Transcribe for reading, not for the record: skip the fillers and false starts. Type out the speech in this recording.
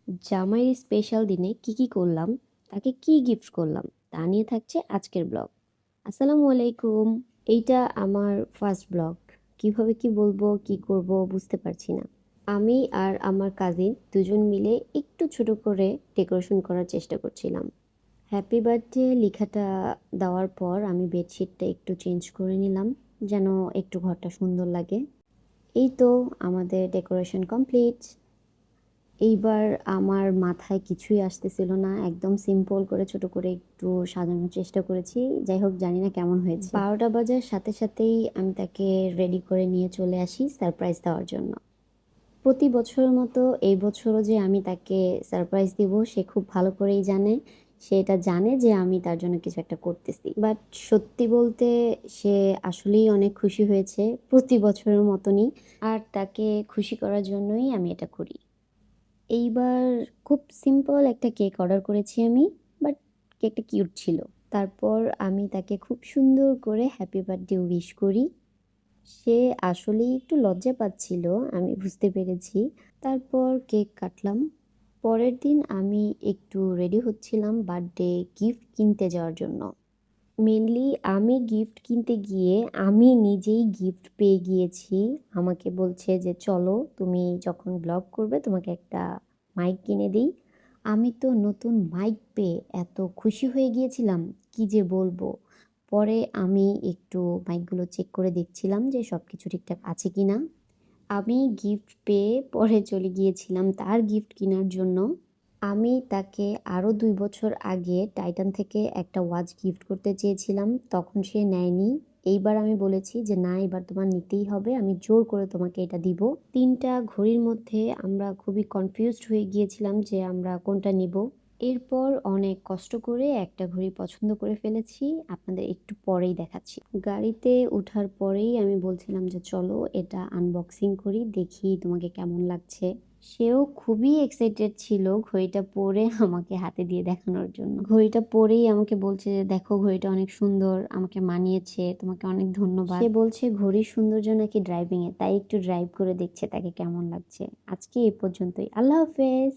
জামাইয়ের স্পেশাল দিনে কি করলাম, তাকে কি গিফট করলাম তা নিয়ে থাকছে আজকের ব্লগ। আসসালামু আলাইকুম। এইটা আমার ফার্স্ট ব্লগ। কিভাবে কি বলবো, কি করব বুঝতে পারছি না। আমি আর আমার কাজিন দুজন মিলে একটু ছোট করে ডেকোরেশন করার চেষ্টা করছিলাম। হ্যাপি বার্থডে লেখাটা দেওয়ার পর আমি বেডশিটটা একটু চেঞ্জ করে নিলাম, যেন একটু ঘরটা সুন্দর লাগে। এই তো আমাদের ডেকোরেশন কমপ্লিট। এইবার আমার মাথায় কিছুই আসতেছিল না, একদম সিম্পল করে ছোট করে একটু সাজানোর চেষ্টা করেছি। যাই হোক, জানি না কেমন হয়েছে। 12টা বাজার সাথে সাথেই আমি তাকে রেডি করে নিয়ে চলে আসি সারপ্রাইজ দেওয়ার জন্য। প্রতি বছরের মতো এই বছরও যে আমি তাকে সারপ্রাইজ দিব সে খুব ভালো করেই জানে। সে এটা জানে যে আমি তার জন্য কিছু একটা করতেছি, বাট সত্যি বলতে সে আসলেই অনেক খুশি হয়েছে প্রতি বছরের মতনই। আর তাকে খুশি করার জন্যই আমি এটা করি। এইবার খুব সিম্পল একটা কেক অর্ডার করেছি আমি, বাট কেকটা কিউট ছিল। তারপর আমি তাকে খুব সুন্দর করে হ্যাপি বার্থডে উইশ করি। সে আসলেই একটু লজ্জা পাচ্ছিল, আমি বুঝতে পেরেছি। তারপর কেক কাটলাম। পরের দিন আমি একটু রেডি হচ্ছিলাম বার্থডে গিফট কিনতে যাওয়ার জন্য। মেনলি আমি গিফট কিনতে গিয়ে আমি নিজেই গিফট পেয়ে গিয়েছি। আমাকে বলছে যে চলো, তুমি যখন ব্লগ করবে তোমাকে একটা মাইক কিনে দিই। আমি তো নতুন মাইক পেয়ে এত খুশি হয়ে গিয়েছিলাম, কি যে বলবো। পরে আমি একটু মাইকগুলো চেক করে দেখছিলাম যে সব কিছু ঠিকঠাক আছে কি না। আমি গিফট পেয়ে পরে চলে গিয়েছিলাম তার গিফট কেনার জন্য। আমি তাকে আরও 2 বছর আগে টাইটান থেকে একটা ওয়াচ গিফট করতে চেয়েছিলাম, তখন সে নেয়নি। এইবার আমি বলেছি যে না, এবার তোমার নিতেই হবে, আমি জোর করে তোমাকে এটা দিব। 3টা ঘড়ির মধ্যে আমরা খুবই কনফিউজড হয়ে গিয়েছিলাম যে আমরা কোনটা নিব। এরপর অনেক কষ্ট করে একটা ঘড়ি পছন্দ করে ফেলেছি, আপনাদের একটু পরেই দেখাচ্ছি। গাড়িতে ওঠার পরেই আমি বলছিলাম যে চলো এটা আনবক্সিং করি, দেখি তোমাকে কেমন লাগছে। সেও খুবই এক্সাইটেড ছিল ঘড়িটা পরে আমাকে হাতে দিয়ে দেখানোর জন্য। ঘড়িটা পরেই আমাকে বলছে যে দেখো, ঘড়িটা অনেক সুন্দর, আমাকে মানিয়েছে, তোমাকে অনেক ধন্যবাদ। সে বলছে ঘড়ির সৌন্দর্য নাকি ড্রাইভিং এ, তাই একটু ড্রাইভ করে দেখছে তাকে কেমন লাগছে। আজকে এই পর্যন্তই, আল্লাহ হাফেজ।